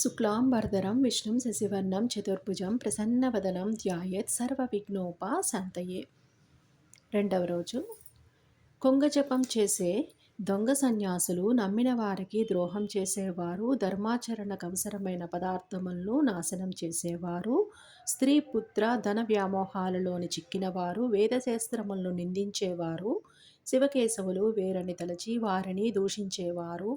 శుక్లాంబరధరం విష్ణుం శశివర్ణం చతుర్భుజం ప్రసన్నవదనం ధ్యాయేత్ సర్వవిఘ్నోపశాంతయే. రెండవ రోజు. కొంగజపం చేసే దొంగ సన్యాసులు, నమ్మిన వారికి ద్రోహం చేసేవారు, ధర్మాచరణకు అవసరమైన పదార్థములను నాశనం చేసేవారు, స్త్రీ పుత్ర ధన వ్యామోహాలలోని చిక్కినవారు, వేదశాస్త్రములను నిందించేవారు, శివకేశవులు వేరని తలచి వారిని దూషించేవారు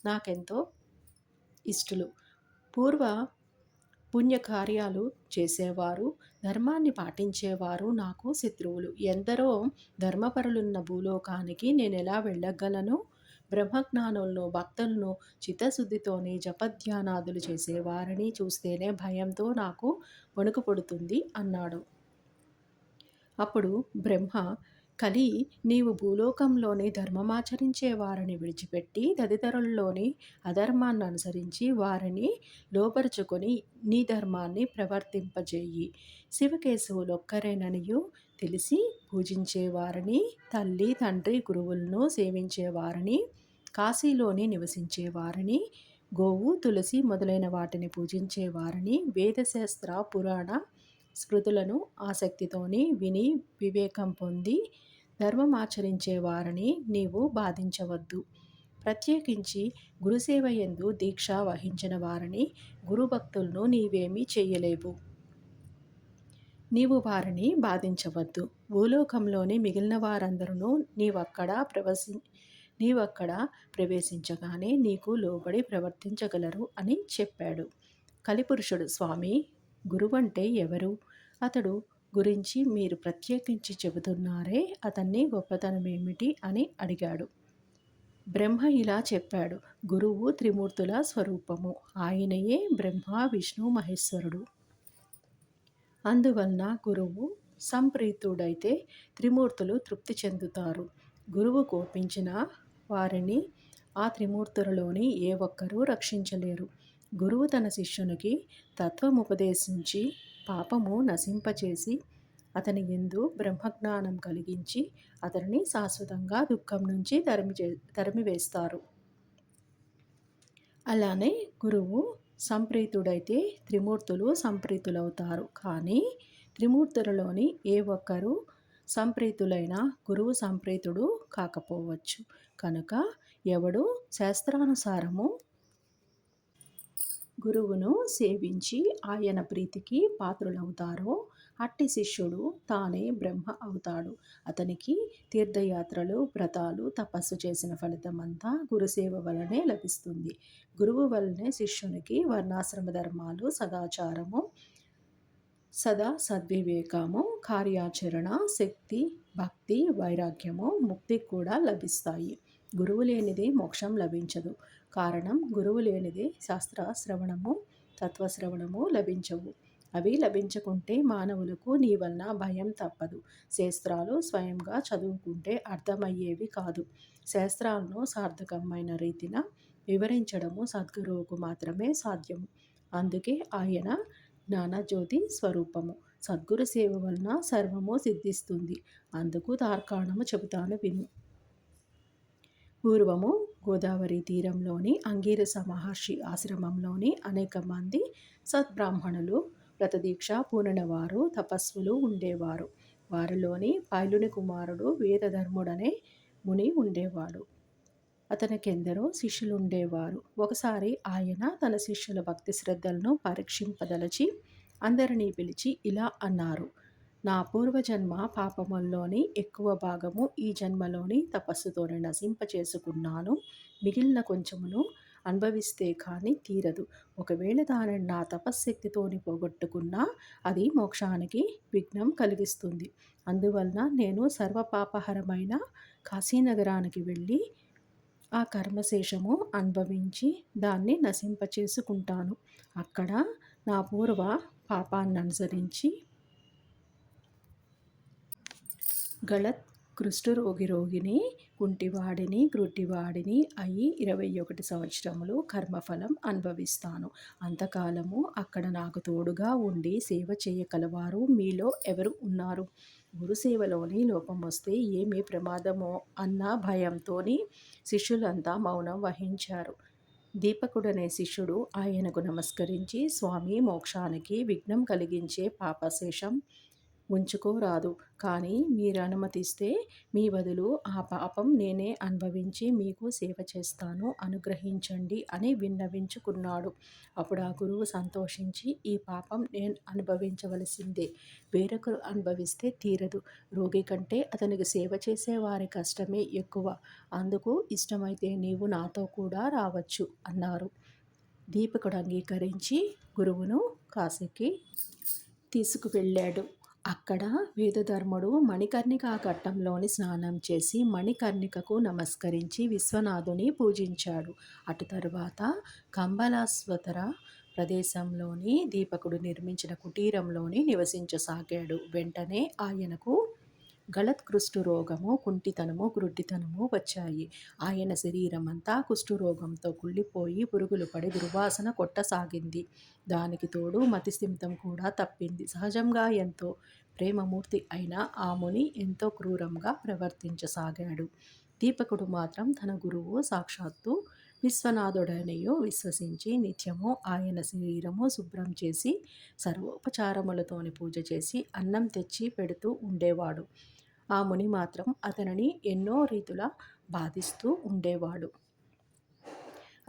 నాకెంతో ఇష్టలు. పూర్వ పుణ్యకార్యాలు చేసేవారు, ధర్మాన్ని పాటించేవారు నాకు శత్రువులు. ఎందరో ధర్మపరులున్న భూలోకానికి నేనెలా వెళ్ళగలను? బ్రహ్మజ్ఞానులను, భక్తులను, చిత్తశుద్ధితోని జపధ్యానాదులు చేసేవారిని చూస్తేనే భయంతో నాకు వణుకు పుడుతుంది అన్నాడు. అప్పుడు బ్రహ్మ, కలి, నీవు భూలోకంలోని ధర్మమాచరించే వారిని విడిచిపెట్టి తదితరుల్లోని అధర్మాన్ని అనుసరించి వారిని లోపరుచుకొని నీ ధర్మాన్ని ప్రవర్తింపజేయి. శివకేశవులొక్కరేననియు తెలిసి పూజించేవారిని, తల్లి తండ్రి గురువులను సేవించేవారిని, కాశీలోని నివసించేవారిని, గోవు తులసి మొదలైన వాటిని పూజించేవారిని, వేదశాస్త్ర పురాణ స్మృతులను ఆసక్తితోని విని వివేకం పొంది ధర్మమాచరించే వారిని నీవు బాధించవద్దు. ప్రత్యేకించి గురుసేవ యందు దీక్ష వహించిన వారిని, గురుభక్తులను నీవేమీ చేయలేవు. నీవు వారిని బాధించవద్దు. భూలోకంలోని మిగిలిన వారందరూ నీవక్కడ ప్రవేశించగానే నీకు లోబడి ప్రవర్తించగలరు అని చెప్పాడు. కలిపురుషుడు, స్వామి, గురువంటే ఎవరు? అతడు గురించి మీరు ప్రత్యేకించి చెబుతున్నారే, అతన్ని గొప్పతనమేమిటి అని అడిగాడు. బ్రహ్మ ఇలా చెప్పాడు. గురువు త్రిమూర్తుల స్వరూపము. ఆయనయే బ్రహ్మ విష్ణు మహేశ్వరుడు. అందువలన గురువు సంప్రీతుడైతే త్రిమూర్తులు తృప్తి చెందుతారు. గురువు కోపించిన వారిని ఆ త్రిమూర్తులలోని ఏ ఒక్కరూ రక్షించలేరు. గురువు తన శిష్యునికి తత్వముపదేశించి పాపము నశింపచేసి అతని యందు బ్రహ్మజ్ఞానం కలిగించి అతనిని శాశ్వతంగా దుఃఖం నుంచి తరిమివేస్తారు. అలానే గురువు సంప్రీతుడైతే త్రిమూర్తులు సంప్రీతులవుతారు. కానీ త్రిమూర్తులలోని ఏ ఒక్కరు సంప్రీతులైన గురువు సంప్రీతుడు కాకపోవచ్చు. కనుక ఎవడు శాస్త్రానుసారము గురువును సేవించి ఆయన ప్రీతికి పాత్రులవుతారో అట్టి శిష్యుడు తానే బ్రహ్మ అవుతాడు. అతనికి తీర్థయాత్రలు, వ్రతాలు, తపస్సు చేసిన ఫలితమంతా గురుసేవ వలనే లభిస్తుంది. గురువు వలనే శిష్యునికి వర్ణాశ్రమ ధర్మాలు, సదాచారము, సద్వివేకము, కార్యాచరణ, శక్తి, భక్తి, వైరాగ్యము, ముక్తి కూడా లభిస్తాయి. గురువు లేనిదే మోక్షం లభించదు. కారణం, గురువు లేనిదే శాస్త్ర శ్రవణము, తత్వశ్రవణము లభించవు. అవి లభించకుంటే మానవులకు నీ వలన భయం తప్పదు. శాస్త్రాలు స్వయంగా చదువుకుంటే అర్థమయ్యేవి కాదు. శాస్త్రాలను సార్థకమైన రీతిన వివరించడము సద్గురువుకు మాత్రమే సాధ్యము. అందుకే ఆయన జ్ఞానజ్యోతి స్వరూపము. సద్గురు సేవ వలన సర్వము సిద్ధిస్తుంది. అందుకు తార్కాణము చెబుతాను విను. పూర్వము గోదావరి తీరంలోని అంగీరస మహర్షి ఆశ్రమంలోని అనేక మంది సద్బ్రాహ్మణులు, వ్రతదీక్ష పూనినవారు, తపస్సులు ఉండేవారు. వారిలోని పైలుని కుమారుడు వేదధర్ముడనే ముని ఉండేవాడు. అతనికెందరో శిష్యులుండేవారు. ఒకసారి ఆయన తన శిష్యుల భక్తి శ్రద్ధలను పరీక్షింపదలచి అందరినీ పిలిచి ఇలా అన్నారు. నా పూర్వజన్మ పాపముల్లోని ఎక్కువ భాగము ఈ జన్మలోని తపస్సుతోనే నశింపచేసుకున్నాను. మిగిలిన కొంచెమును అనుభవిస్తే కానీ తీరదు. ఒకవేళ దానిని నా తపశ్శక్తితోని పోగొట్టుకున్నా అది మోక్షానికి విఘ్నం కలిగిస్తుంది. అందువలన నేను సర్వపాపహరమైన కాశీనగరానికి వెళ్ళి ఆ కర్మశేషము అనుభవించి దాన్ని నశింపచేసుకుంటాను. అక్కడ నా పూర్వ పాపాన్ననుసరించి గళత్ కుష్ఠరోగిని, కుంటివాడిని, గ్రుడ్డివాడిని అయి 21 సంవత్సరములు కర్మఫలం అనుభవిస్తాను. అంతకాలము అక్కడ నాకు తోడుగా ఉండి సేవ చేయగలవారు మీలో ఎవరు ఉన్నారు? గురుసేవలోని లోపం వస్తే ఏమి ప్రమాదమో అన్న భయంతోని శిష్యులంతా మౌనం వహించారు. దీపకుడనే శిష్యుడు ఆయనకు నమస్కరించి, స్వామి, మోక్షానికి విఘ్నం కలిగించే పాపశేషం ఉంచుకోరాదు. కానీ మీరనుమతిస్తే మీ బదులు ఆ పాపం నేనే అనుభవించి మీకు సేవ చేస్తాను, అనుగ్రహించండి అని విన్నవించుకున్నాడు. అప్పుడు ఆ గురువు సంతోషించి, ఈ పాపం నేను అనుభవించవలసిందే, వేరొకరు అనుభవిస్తే తీరదు. రోగి కంటే అతనికి సేవ చేసే వారి కష్టమే ఎక్కువ. అందుకు ఇష్టమైతే నీవు నాతో కూడా రావచ్చు అన్నారు. దీపకుడు అంగీకరించి గురువును కాశీకి తీసుకువెళ్ళాడు. అక్కడ వేదధర్ముడు మణికర్ణికా ఘట్టంలోని స్నానం చేసి మణికర్ణికకు నమస్కరించి విశ్వనాథుని పూజించాడు. అటు తరువాత కంబలాశ్వతర ప్రదేశంలోని దీపకుడు నిర్మించిన కుటీరంలోని నివసించసాగాడు. వెంటనే ఆయనకు గళత్ కుష్ఠరోగము, కుంటితనము, గ్రుడ్డితనము వచ్చాయి. ఆయన శరీరమంతా కుష్ఠరోగంతో కుళ్ళిపోయి పురుగులు పడి దుర్వాసన కొట్టసాగింది. దానికి తోడు మతిస్థిమితం కూడా తప్పింది. సహజంగా ఎంతో ప్రేమమూర్తి అయిన ఆ ముని ఎంతో క్రూరంగా ప్రవర్తించసాగాడు. దీపకుడు మాత్రం తన గురువు సాక్షాత్తు విశ్వనాథుడనియు విశ్వసించి నిత్యము ఆయన శరీరము శుభ్రం చేసి సర్వోపచారములతోని పూజ చేసి అన్నం తెచ్చి పెడుతూ ఉండేవాడు. ఆ ముని మాత్రం అతనిని ఎన్నో రీతుల బాధిస్తూ ఉండేవాడు.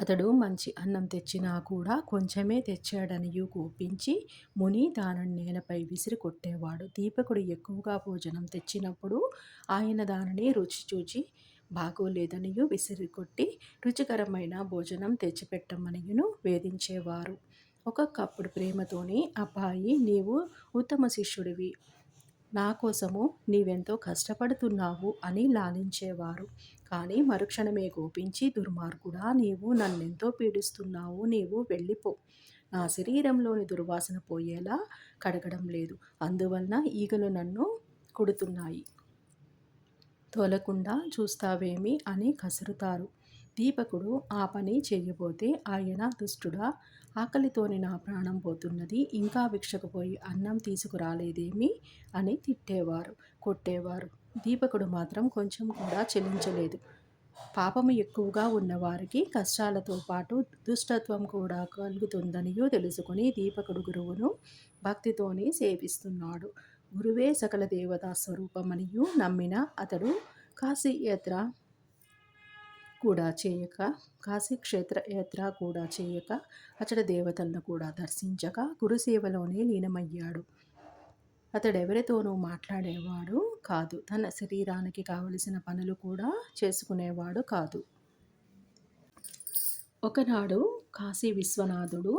అతడు మంచి అన్నం తెచ్చినా కూడా కొంచెమే తెచ్చాడనియు కోపించి ముని దానిని నేలపై విసిరి కొట్టేవాడు. దీపకుడు ఎక్కువగా భోజనం తెచ్చినప్పుడు ఆయన దానిని రుచి చూచి బాగోలేదనియు విసిరికొట్టి రుచికరమైన భోజనం తెచ్చిపెట్టమనియును వేధించేవారు. ఒక్కొక్కప్పుడు ప్రేమతోని, అబ్బాయి, నీవు ఉత్తమ శిష్యుడివి, నా కోసము నీవెంతో కష్టపడుతున్నావు అని లాలించేవారు. కానీ మరుక్షణమే కోపించి, దుర్మార్గుడా, నీవు నన్నెంతో పీడిస్తున్నావు, నీవు వెళ్ళిపో. నా శరీరంలోని దుర్వాసన పోయేలా కడగడం లేదు, అందువలన ఈగలు నన్ను కుడుతున్నాయి, తోలకుండా చూస్తావేమి అని కసురుతారు. దీపకుడు ఆ పని చెయ్యబోతే ఆయన దుష్టుడా, ఆకలితోని నా ప్రాణం పోతున్నది, ఇంకా భిక్షకు పోయి అన్నం తీసుకురాలేదేమి అని తిట్టేవారు, కొట్టేవారు. దీపకుడు మాత్రం కొంచెం కూడా చెల్లించలేదు. పాపము ఎక్కువగా ఉన్నవారికి కష్టాలతో పాటు దుష్టత్వం కూడా కలుగుతుందనియో తెలుసుకుని దీపకుడు గురువును భక్తితోని సేవిస్తున్నాడు. గురువే సకల దేవతా స్వరూపమనియు నమ్మిన అతడు కాశీయాత్ర కూడా చేయక కాశీక్షేత్ర యాత్ర కూడా చేయక అతడి దేవతలను కూడా దర్శించక గురుసేవలోనే లీనమయ్యాడు. అతడెవరితోనూ మాట్లాడేవాడు కాదు. తన శరీరానికి కావలసిన పనులు కూడా చేసుకునేవాడు కాదు. ఒకనాడు కాశీ విశ్వనాథుడు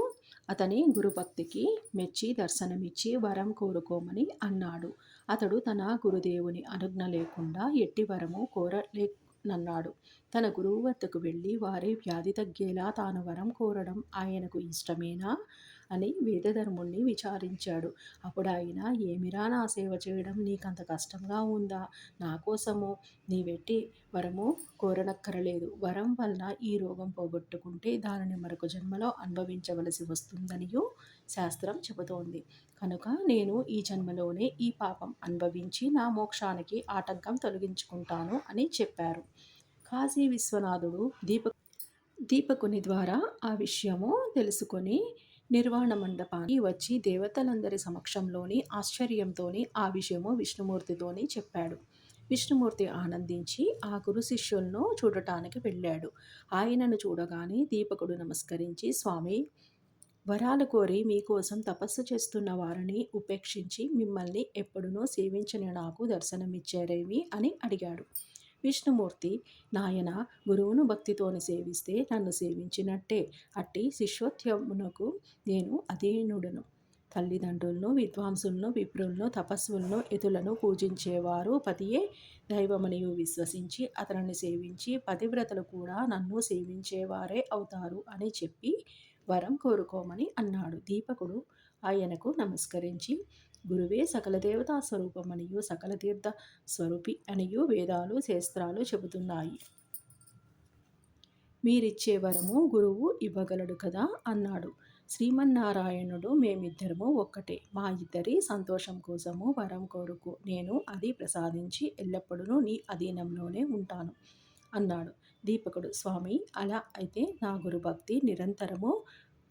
అతని గురుభక్తికి మెచ్చి దర్శనమిచ్చి వరం కోరుకోమని అన్నాడు. అతడు తన గురుదేవుని అనుజ్ఞ లేకుండా ఎట్టి వరము కోరలేనన్నాడు. తన గురువు వద్దకు వెళ్ళి వారి వ్యాధి తగ్గేలా తాను వరం కోరడం ఆయనకు ఇష్టమేనా అని వేదధర్ముణ్ణి విచారించాడు. అప్పుడు ఆయన, ఏమిరా నా సేవ చేయడం నీకంత కష్టంగా ఉందా? నా కోసము నీవెట్టి వరము కోరనక్కరలేదు. వరం వలన ఈ రోగం పోగొట్టుకుంటే దానిని మరొక జన్మలో అనుభవించవలసి వస్తుందనియు శాస్త్రం చెబుతోంది. కనుక నేను ఈ జన్మలోనే ఈ పాపం అనుభవించి నా మోక్షానికి ఆటంకం తొలగించుకుంటాను అని చెప్పారు. కాశీ విశ్వనాథుడు దీపకుని ద్వారా ఆ విషయము తెలుసుకొని నిర్వాణ మండపానికి వచ్చి దేవతలందరి సమక్షంలోని ఆశ్చర్యంతోని ఆ విషయము విష్ణుమూర్తితోని చెప్పాడు. విష్ణుమూర్తి ఆనందించి ఆ గురు శిష్యులను చూడటానికి వెళ్ళాడు. ఆయనను చూడగానే దీపకుడు నమస్కరించి, స్వామి, వరాలు కోరి మీకోసం తపస్సు చేస్తున్న వారిని ఉపేక్షించి మిమ్మల్ని ఎప్పుడునూ సేవించని నాకు దర్శనమిచ్చారేమి అని అడిగాడు. విష్ణుమూర్తి, నాయన, గురువును భక్తితోని సేవిస్తే నన్ను సేవించినట్టే. అట్టి శిష్యోత్తమునకు నేను అధీనుడును. తల్లిదండ్రులను, విద్వాంసులను, విప్రులను, తపస్సులను, యతులను పూజించేవారు పతియే దైవమనియు విశ్వసించి అతనిని సేవించి పతివ్రతలు కూడా నన్ను సేవించేవారే అవుతారు అని చెప్పి వరం కోరుకోమని అన్నాడు. దీపకుడు ఆయనకు నమస్కరించి, గురువే సకల దేవతా స్వరూపమనియు సకల తీర్థ స్వరూపి అనియు వేదాలు శాస్త్రాలు చెబుతున్నాయి. మీరిచ్చే వరము గురువు ఇవ్వగలడు కదా అన్నాడు. శ్రీమన్నారాయణుడు, మేమిద్దరము ఒక్కటే. మా ఇద్దరి సంతోషం కోసము వరం కోరుకో, నేను అది ప్రసాదించి ఎల్లప్పుడూ నీ అధీనంలోనే ఉంటాను అన్నాడు. దీపకుడు, స్వామి అలా అయితే నా గురుభక్తి నిరంతరము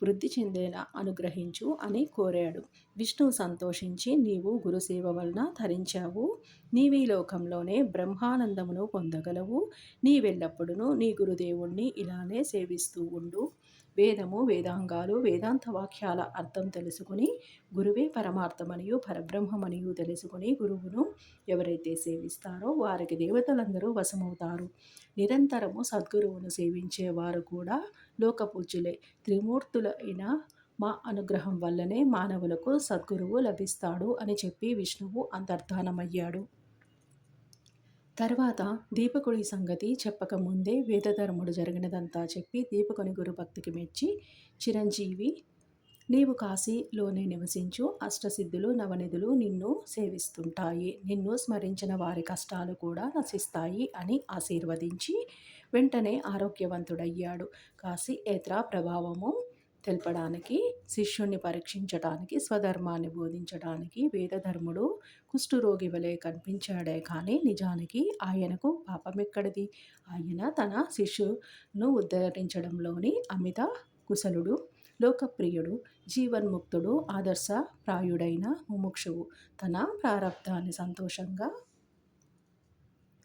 వృద్ధి చెందేలా అనుగ్రహించు అని కోరాడు. విష్ణువు సంతోషించి, నీవు గురుసేవ వలన ధరించావు, నీవీ లోకంలోనే బ్రహ్మానందమును పొందగలవు, నీవెల్లప్పుడూ నీ గురుదేవుణ్ణి ఇలానే సేవిస్తూ ఉండు. వేదము, వేదాంగాలు, వేదాంత వాక్యాల అర్థం తెలుసుకుని గురువే పరమార్థమనియు పరబ్రహ్మమనియు తెలుసుకుని గురువును ఎవరైతే సేవిస్తారో వారికి దేవతలందరూ వశమవుతారు. నిరంతరము సద్గురువును సేవించేవారు కూడా లోకపూజ్యులే. త్రిమూర్తులైన మా అనుగ్రహం వల్లనే మానవులకు సద్గురువు లభిస్తాడు అని చెప్పి విష్ణువు అంతర్ధానమయ్యాడు. తర్వాత దీపకుడి సంగతి చెప్పకముందే వేదధర్ముడు జరిగినదంతా చెప్పి దీపకుని గురుభక్తికి మెచ్చి, చిరంజీవి, నీవు కాశీలోనే నివసించు, అష్టసిద్ధులు నవనిధులు నిన్ను సేవిస్తుంటాయి, నిన్ను స్మరించిన వారి కష్టాలు కూడా నశిస్తాయి అని ఆశీర్వదించి వెంటనే ఆరోగ్యవంతుడయ్యాడు. కాశీయేత్ర ప్రభావము తెలపడానికి, శిష్యుణ్ణి పరీక్షించడానికి, స్వధర్మాన్ని బోధించడానికి వేదధర్ముడు కుష్ఠరోగి వలె కనిపించాడే కానీ నిజానికి ఆయనకు పాపమెక్కడిది? ఆయన తన శిష్యును ఉద్ధరించడంలోని అమిత కుశలుడు, లోకప్రియుడు, జీవన్ముక్తుడు, ఆదర్శప్రాయుడైన ముముక్షువు. తన ప్రారబ్ధాన్ని సంతోషంగా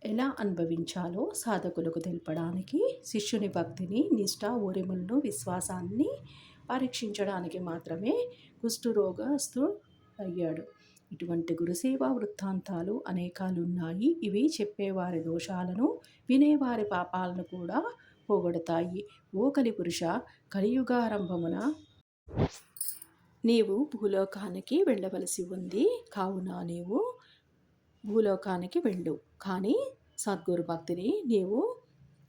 ఎలా అనుభవించాలో సాధకులకు తెలపడానికి, శిష్యుని భక్తిని, నిష్ఠ, ఊరిములను, విశ్వాసాన్ని పరీక్షించడానికి మాత్రమే కుష్ఠరోగస్థుడయ్యాడు. ఇటువంటి గురుసేవా వృత్తాంతాలు అనేకాలున్నాయి. ఇవి చెప్పేవారి దోషాలను, వినేవారి పాపాలను కూడా పోగొడతాయి. ఓ కలిపురుష, కలియుగారంభమున నీవు భూలోకానికి వెళ్ళవలసి ఉంది. కావున నీవు భూలోకానికి వెళ్ళు, కానీ సద్గురు భక్తిని నీవు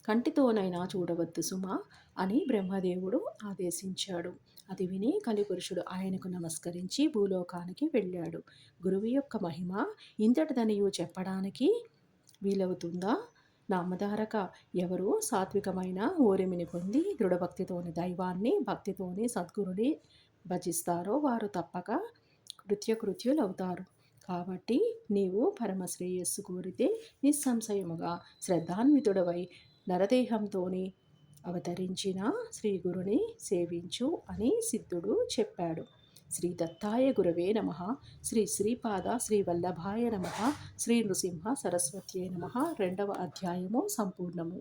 కంటితోనైనా చూడవద్దు సుమా అని బ్రహ్మదేవుడు ఆదేశించాడు. అది విని కలిపురుషుడు ఆయనకు నమస్కరించి భూలోకానికి వెళ్ళాడు. గురువు యొక్క మహిమ ఇంతటిదనియు చెప్పడానికి వీలవుతుందా? నామధారక, ఎవరు సాత్వికమైన ఓరిమిని పొంది దృఢభక్తితోని దైవాన్ని, భక్తితోని సద్గురుని భజిస్తారో వారు తప్పక కృత్యకృత్యులవుతారు. కాబట్టి నీవు పరమశ్రేయస్సు కోరితే నిస్సంశయముగా శ్రద్ధాన్వితుడవై నరదేహంతోని అవతరించిన శ్రీగురుని సేవించు అని సిద్ధుడు చెప్పాడు. శ్రీ దత్తాయ గురవే నమః. శ్రీ శ్రీపాద శ్రీవల్లభాయ నమః. శ్రీ నృసింహ సరస్వత్యై నమః. 2వ అధ్యాయము సంపూర్ణము.